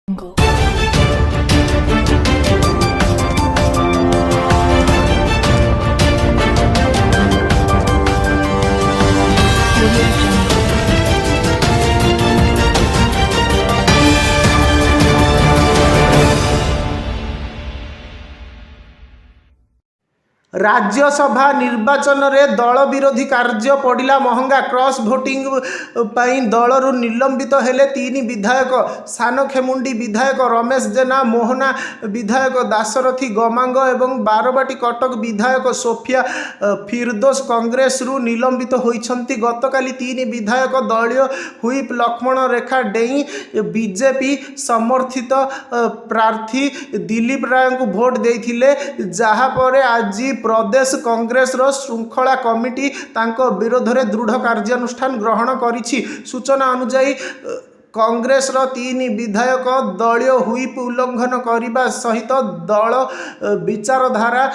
Jungle. Audio Jungle. Rajya Sabha निर्वाचन में दल विरोधी कार्य पड़ा महंगा क्रॉस भोटिंग दलरू निलंबित हेले 3 विधायक सानखेमुंडी विधायक रमेश जेना मोहना विधायक दाशरथी गमांग एवं बारवाटी कटक विधायक सोफिया फिरदोस कांग्रेस रु निलंबित होइछंती। गतकाली 3 विधायक दलीय हुईप लक्ष्मण रेखा डेई बीजेपी समर्थित प्रार्थी दिलीप राय को भोट देइथिले, जहा पर आज प्रदेश कांग्रेस रो श्रृंखला कमिटी तांको विरोध में दृढ़ कार्यानुष्ठान ग्रहण करिछि। सूचना अनुसार कांग्रेस रो 3 विधायक दलीय हुईप उल्लंघन करने सहित दल विचारधारा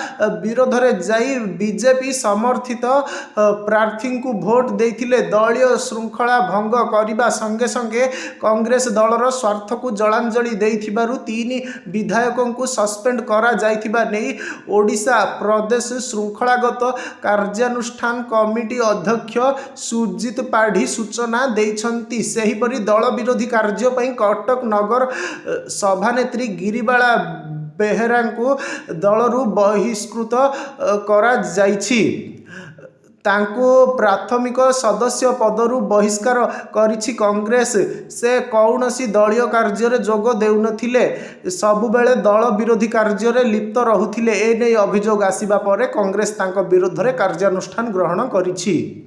विरोध में जाई बीजेपी समर्थित प्रार्थी को भोट देथिले। दलीय श्रृंखला भंग करने संगे संगे कांग्रेस दलर स्वार्थ को जलांजलि देथिबारु 3 विधायकों को सस्पेंड करा जाइथिबा नै ओडिशा प्रदेश श्रृंखलागत कार्यानुष्ठान कमिटी अध्यक्ष सुजित पाढ़ी सूचना देइछंती। सेहिपरि दल विरोधी कार्य पई कटक नगर सभानेत्री गिरिबाला बेहेरा को दलरू बहिष्कृत करा जाइछि। तांको प्राथमिक सदस्य पदरू बहिष्कार करिछि कांग्रेस। से कौनसी दलीय कार्य रे जोग देउनथिले, सबुबेले दल विरोधी कार्य रे लिप्त रहुथिले। एने अभियोग आसिबा परे कांग्रेस तांको विरोध रे कार्यानुष्ठान ग्रहण करिछि।